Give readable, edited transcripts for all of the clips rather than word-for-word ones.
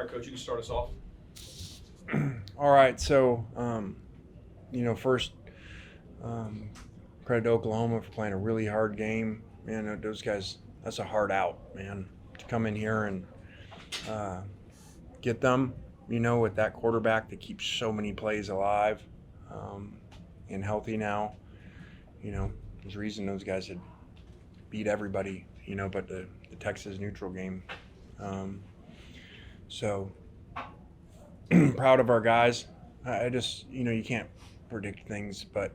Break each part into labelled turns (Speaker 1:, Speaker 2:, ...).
Speaker 1: right, Coach, you can start us off.
Speaker 2: All right, so first, credit to Oklahoma for playing a really hard game. Man, those guys, that's a hard out, man. To come in here and uh, get them, with that quarterback that keeps so many plays alive um, and healthy now. There's a reason those guys had beat everybody, but the Texas neutral game. Um, so proud of our guys. I just, you can't predict things, but,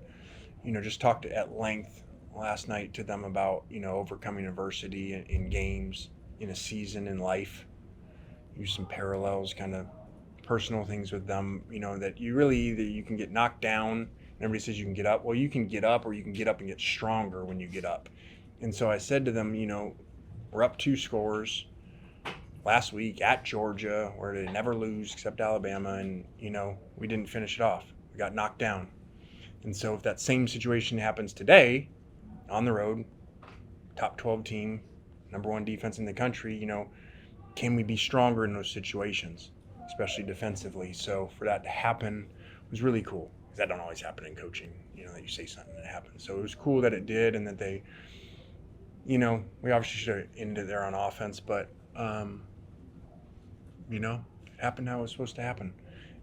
Speaker 2: just talked at length last night to them about, overcoming adversity in games, in a season, in life. Use some parallels, kind of personal things with them, that you really either you can get knocked down and everybody says you can get up. Well, you can get up or you can get up and get stronger when you get up. And so I said to them, we're up 2 scores last week at Georgia, where they never lose except Alabama, and we didn't finish it off. We got knocked down. And so if that same situation happens today on the road, top 12 team, number 1 defense in the country, can we be stronger in those situations, especially defensively? So for that to happen was really cool, because that don't always happen in coaching, that you say something that happens. So it was cool that it did, and that they, we obviously should have ended there on offense, but it happened how it was supposed to happen.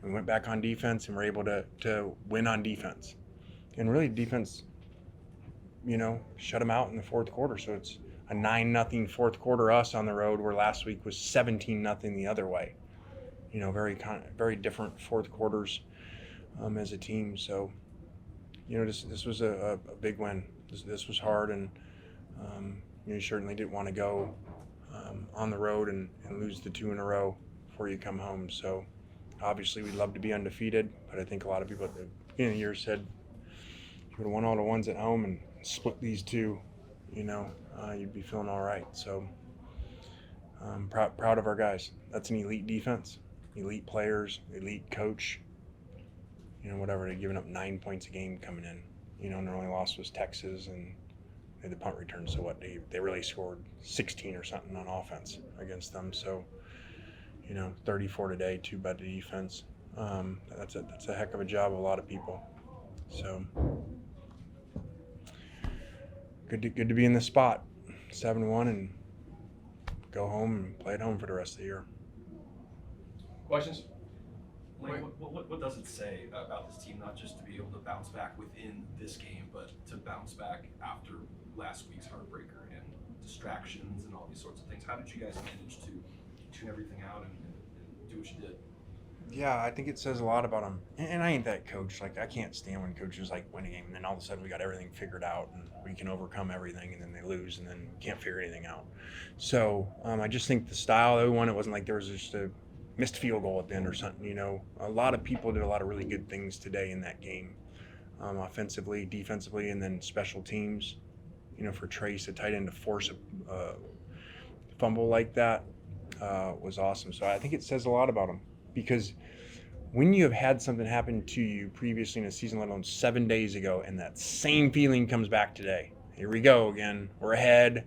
Speaker 2: And we went back on defense and were able to win on defense. And really, defense, shut them out in the fourth quarter. So it's a 9-0 fourth quarter us on the road, where last week was 17-0 the other way. Very different fourth quarters as a team. So, this was a big win. This was hard, and you certainly didn't want to go on the road and lose the 2 in a row before you come home. So obviously we'd love to be undefeated, but I think a lot of people at the beginning of the year said you would have won all the ones at home and split these 2, you'd be feeling all right. So proud of our guys. That's an elite defense, elite players, elite coach. Whatever, they're giving up 9 points a game coming in. And their only loss was Texas, and they had the punt return. So what, they really scored 16 or something on offense against them. So 34 today, 2 by the defense. That's a heck of a job of a lot of people. So good to be in this spot, 7-1, and go home and play at home for the rest of the year.
Speaker 1: Questions?
Speaker 3: Lane, what does it say about this team, not just to be able to bounce back within this game, but to bounce back after last week's heartbreaker and distractions and all these sorts of things? How did you guys manage to tune everything out and do what you did?
Speaker 2: Yeah, I think it says a lot about them. And I ain't that coach. Like, I can't stand when coaches win a game and then all of a sudden we got everything figured out and we can overcome everything, and then they lose and then can't figure anything out. So I just think the style they won, it wasn't like there was just a missed field goal at the end or something. A lot of people did a lot of really good things today in that game, offensively, defensively, and then special teams. For Trace, a tight end, to force a fumble like that was awesome. So I think it says a lot about them, because when you have had something happen to you previously in a season, let alone 7 days ago, and that same feeling comes back today. Here we go again. We're ahead.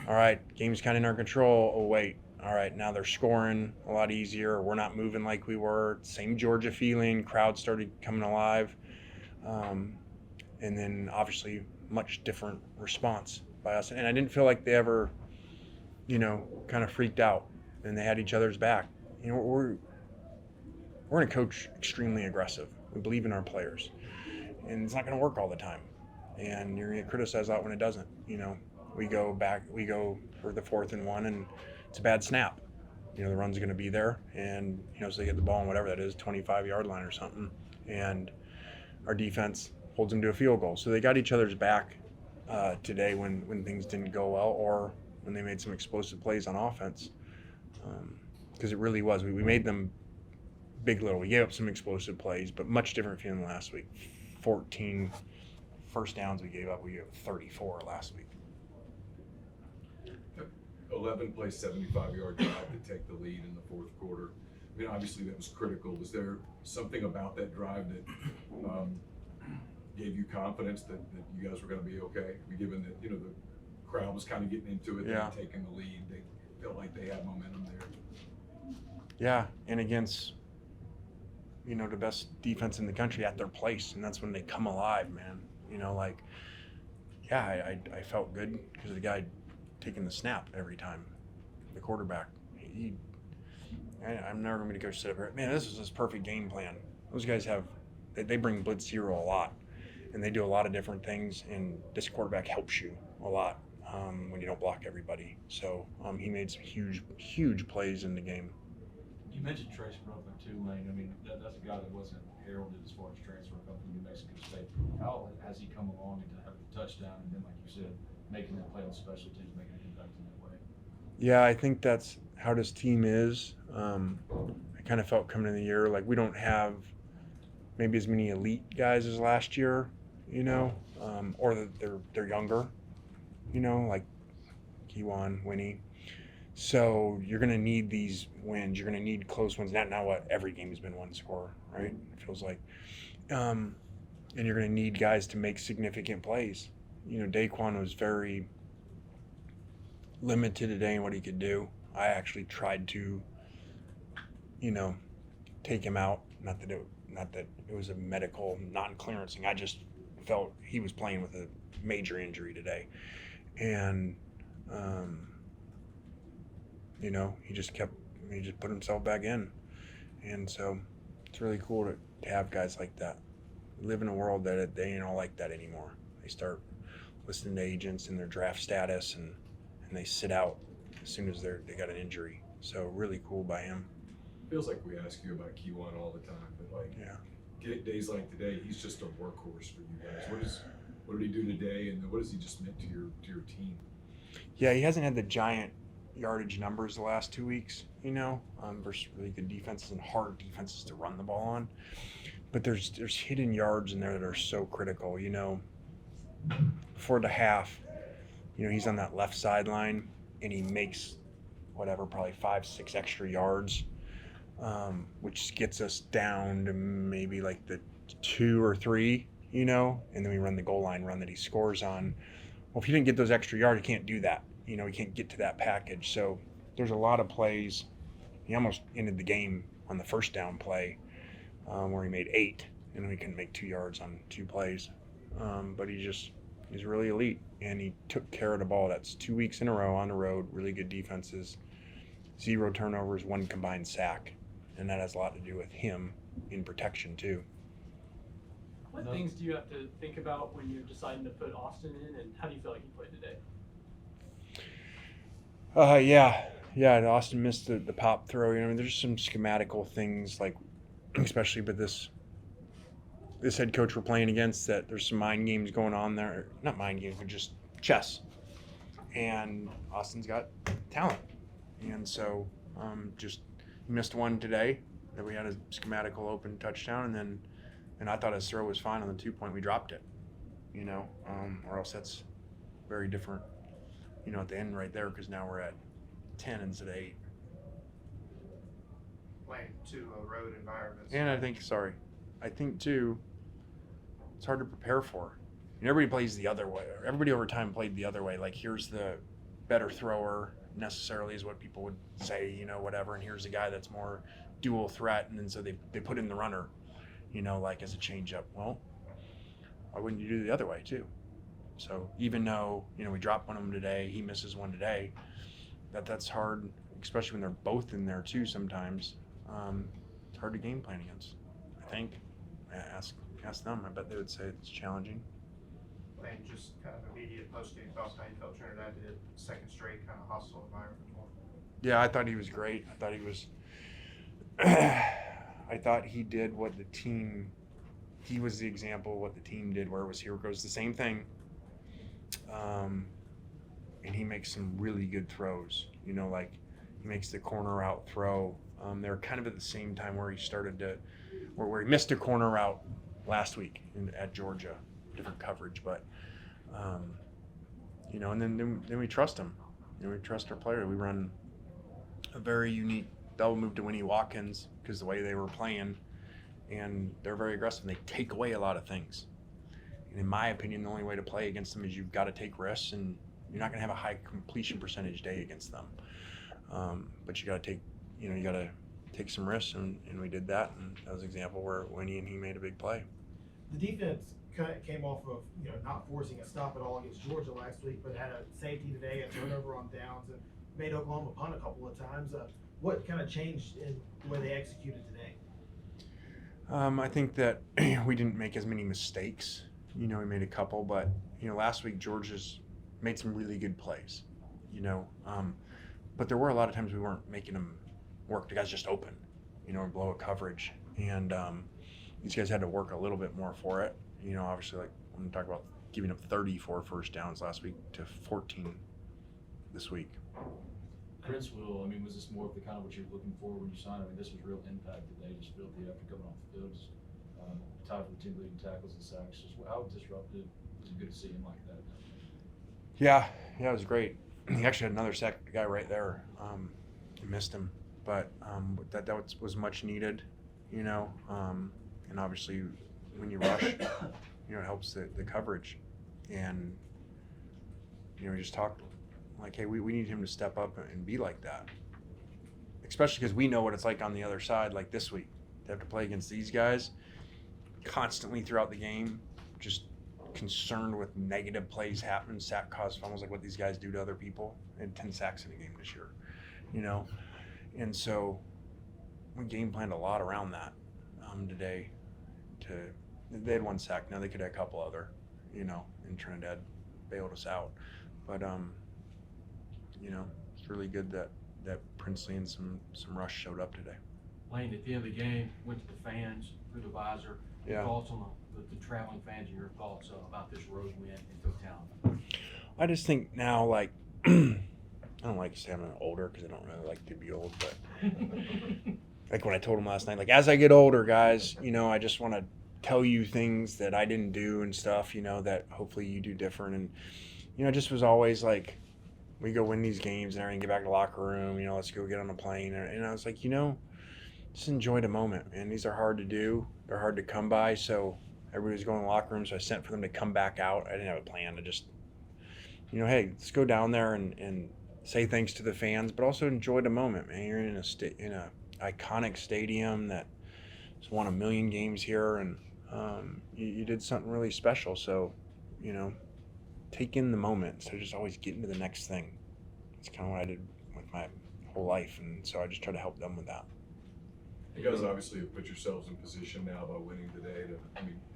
Speaker 2: All right, game's kind of in our control. Oh, wait. All right, now they're scoring a lot easier. We're not moving like we were. Same Georgia feeling. Crowd started coming alive. And then obviously much different response by us. And I didn't feel like they ever, kind of freaked out, and they had each other's back. We're going to coach extremely aggressive. We believe in our players. And it's not going to work all the time. And you're going to get criticized out when it doesn't. We go for the 4th and 1, and it's a bad snap. The run's going to be there, and so they get the ball on whatever that is, 25-yard line or something, and our defense holds them to a field goal. So they got each other's back today when things didn't go well, or when they made some explosive plays on offense, because it really was. We made them big little. We gave up some explosive plays, but much different feeling than last week. 14 first downs we gave up. We gave up 34 last week.
Speaker 4: 11 play 75-yard drive to take the lead in the fourth quarter. I mean, obviously that was critical. Was there something about that drive that gave you confidence that you guys were going to be okay? Given that, the crowd was kind of getting into it,
Speaker 2: Yeah.
Speaker 4: They were taking the lead. They felt like they had momentum there.
Speaker 2: Yeah, and against, the best defense in the country at their place, and that's when they come alive, man. Yeah, I felt good because of the guy taking the snap every time, the quarterback. I'm never going to go sit up here. Man, this is his perfect game plan. Those guys they bring blitz zero a lot, and they do a lot of different things, and this quarterback helps you a lot when you don't block everybody. So he made some huge plays in the game.
Speaker 5: You mentioned Trace Brooklyn too, Lane. I mean, that's a guy that wasn't heralded as far as transfer coming from New Mexico State. How has he come along into having a touchdown and then, like you said, making that play on special teams, making an impact in that way?
Speaker 2: Yeah, I think that's how this team is. I kind of felt coming in the year like we don't have maybe as many elite guys as last year, or that they're younger, like Kiwan, Winnie. So you're going to need these wins. You're going to need close ones. Not now what every game has been one score, right? It feels like. And you're going to need guys to make significant plays. Daquan was very limited today in what he could do. I actually tried to, take him out. Not that it was a medical non-clearance thing. I just felt he was playing with a major injury today, and he just put himself back in, and so it's really cool to have guys like that. We live in a world that they ain't all like that anymore. They start listening to agents and their draft status, and they sit out as soon as they got an injury. So really cool by him.
Speaker 4: Feels like we ask you about Kiwan all the time, but days like today, he's just a workhorse for you guys. What did he do today, and what has he just meant to your team?
Speaker 2: Yeah, he hasn't had the giant yardage numbers the last 2 weeks, versus really good defenses and hard defenses to run the ball on. But there's hidden yards in there that are so critical. Before the half, he's on that left sideline and he makes probably 5-6 extra yards, which gets us down to maybe like the 2 or 3, and then we run the goal line run that he scores on. Well, if he didn't get those extra yards, he can't do that. He can't get to that package. So there's a lot of plays. He almost ended the game on the first down play where he made 8, and we couldn't make 2 yards on 2 plays. But he's really elite, and he took care of the ball. That's 2 weeks in a row on the road, really good defenses, 0 turnovers, 1 combined sack, and that has a lot to do with him in protection too.
Speaker 6: What things do you have to think about when you're deciding to put Austin in, and how do you feel like he played today?
Speaker 2: Yeah. Austin missed the pop throw. There's some schematical things, like especially with this head coach we're playing against, that there's some mind games going on there. Not mind games, but just chess. And Austin's got talent, and so he missed one today that we had a schematical open touchdown, and I thought his throw was fine on the 2-point. We dropped it, or else that's very different. At the end right there, because now we're at 10 instead of 8.
Speaker 7: Playing 2 road environments.
Speaker 2: And I think too, it's hard to prepare for. Everybody plays the other way. Everybody over time played the other way. Like, here's the better thrower, necessarily is what people would say, whatever. And here's the guy that's more dual threat. And then so they put in the runner, like as a changeup. Well, why wouldn't you do the other way too? So even though, we dropped one of them today, he misses one today, that's hard, especially when they're both in there too sometimes. It's hard to game plan against, I think. Ask them. I bet they would say it's challenging.
Speaker 7: And just kind of immediate post-game thoughts, how you felt Trinidad did, second straight kind of hostile environment.
Speaker 2: Yeah, I thought he was great. I thought he did what the team, he was the example of what the team did, where it was here goes the same thing. And he makes some really good throws, like he makes the corner out throw. They're kind of at the same time where he started where he missed a corner route last week at Georgia, different coverage, but and then we trust him. We trust our player. We run a very unique double move to Winnie Watkins because the way they were playing, and they're very aggressive. They take away a lot of things. And in my opinion, the only way to play against them is you've got to take risks, and you're not going to have a high completion percentage day against them. But you got to take, you got to take some risks, and we did that. And that was an example where Winnie and he made a big play.
Speaker 8: The defense kind of came off of, not forcing a stop at all against Georgia last week, but had a safety today, a turnover on downs, and made Oklahoma punt a couple of times. What kind of changed in the way they executed today?
Speaker 2: I think that we didn't make as many mistakes. We made a couple, but last week Georgia's made some really good plays. But there were a lot of times we weren't making them work. The guys just open, or blow a coverage, and these guys had to work a little bit more for it. Obviously, like when we talk about giving up 34 first downs last week to 14 this week.
Speaker 5: Prince Will, was this more of the kind of what you're looking for when you signed? This was real impact today. Just feel the effort coming off the field. Just, tied for the team leading tackles and sacks. Just how disruptive was it good to see him like that?
Speaker 2: Yeah, it was great. He actually had another sack guy right there. He missed him, but that was much needed, and obviously when you rush, it helps the coverage, and we just talked like, hey, we need him to step up and be like that, especially because we know what it's like on the other side. Like this week, they have to play against these guys constantly throughout the game, just concerned with negative plays happening, sack caused fumbles, like what these guys do to other people. They had 10 sacks in a game this year, and so we game planned a lot around that today. They had 1 sack, now they could have a couple other, and Trinidad bailed us out, but it's really good that Princely and some rush showed up today.
Speaker 9: Lane, at the end of the game, went to the fans, through the visor.
Speaker 2: Yeah.
Speaker 9: Thoughts on the traveling fans and your thoughts about this road win in totality?
Speaker 2: I just think now, like, I don't like to say I'm older because I don't really like to be old, but like when I told him last night, like, as I get older, guys, I just want to tell you things that I didn't do and stuff, that hopefully you do different. And, I just was always like, we go win these games and everything, get back to the locker room, let's go get on a plane. And I was like, just enjoy the moment, man. These are hard to do. They're hard to come by. So everybody was going to the locker room, so I sent for them to come back out. I didn't have a plan. I just, hey, let's go down there and say thanks to the fans, but also enjoy the moment, man. You're in a iconic stadium that has won 1 million games here, and you did something really special. So, take in the moment. So just always get into the next thing. It's kind of what I did with my whole life, and so I just try to help them with that.
Speaker 4: You guys obviously have put yourselves in position now by winning today.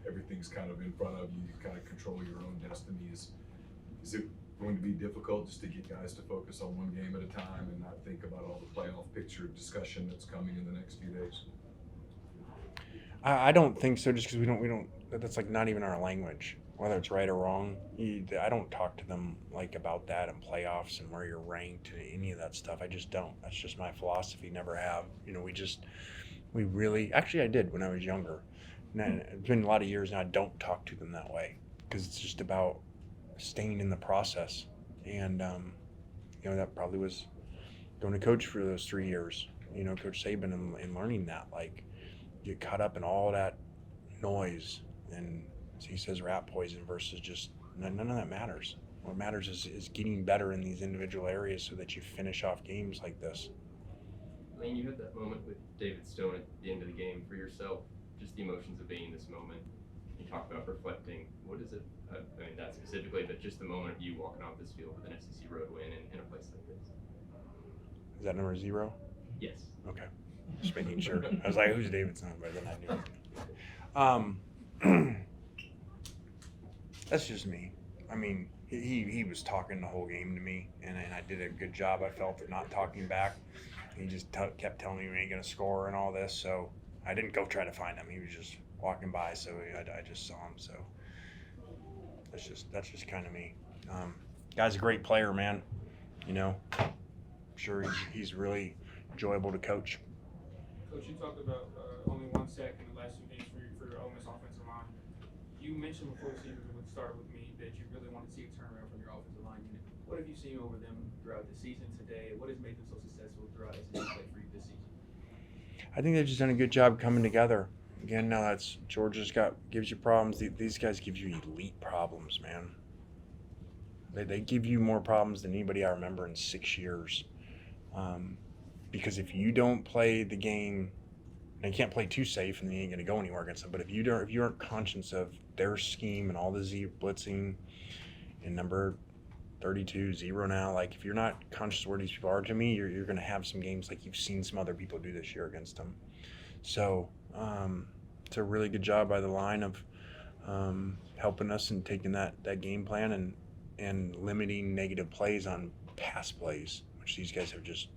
Speaker 4: Everything's kind of in front of you. You kind of control your own destiny. Is it going to be difficult just to get guys to focus on one game at a time and not think about all the playoff picture discussion that's coming in the next few days?
Speaker 2: I don't think so, just because we don't. That's like not even our language. Whether it's right or wrong, I don't talk to them like about that and playoffs and where you're ranked and any of that stuff. I just don't. That's just my philosophy. Never have. We really, actually I did when I was younger. And it's been a lot of years now. I don't talk to them that way because it's just about staying in the process. And that probably was going to coach for those 3 years. Coach Saban and learning that, like, get caught up in all that noise and. He says rat poison versus just none of that matters. What matters is getting better in these individual areas so that you finish off games like this.
Speaker 10: Lane, you had that moment with David Stone at the end of the game for yourself, just the emotions of being in this moment. You talked about reflecting. What is it? Not specifically, but just the moment of you walking off this field with an SEC road win in a place like this.
Speaker 2: Is that number 0?
Speaker 10: Yes.
Speaker 2: Okay. Just making sure. I was like, who's David Stone? But then I knew. That's just me. He was talking the whole game to me, and I did a good job, I felt, of not talking back. He just kept telling me we ain't going to score and all this, so I didn't go try to find him. He was just walking by, so I just saw him. So that's just kind of me. Guy's a great player, man. I'm sure he's really enjoyable to coach.
Speaker 11: Coach, you talked about only 1 sack in the last 2 games for your Ole Miss offensive line. You mentioned before the season started with me that you really want to see a turnaround from your offensive line unit. What have you seen over them throughout the season today? What has made them so successful throughout SEC play for you this season?
Speaker 2: I think they've just done a good job coming together. Again, now that's Georgia's gives you problems. These guys give you elite problems, man. They give you more problems than anybody I remember in 6 years. because if you don't play the game, and you can't play too safe, and then you ain't going to go anywhere against them. But if you aren't conscious of their scheme and all the Z blitzing and number 32 0 now, like if you're not conscious of where these people are, to me, you're going to have some games like you've seen some other people do this year against them. So it's a really good job by the line of helping us and taking that game plan and limiting negative plays on pass plays, which these guys have just,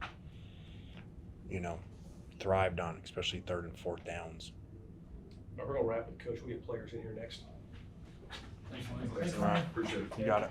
Speaker 2: thrived on, especially 3rd and 4th downs.
Speaker 1: We're gonna wrap it, Coach. We have players in here next.
Speaker 5: Thanks, Lane.
Speaker 3: Thanks,
Speaker 2: All right.
Speaker 4: Appreciate it.
Speaker 2: You got it.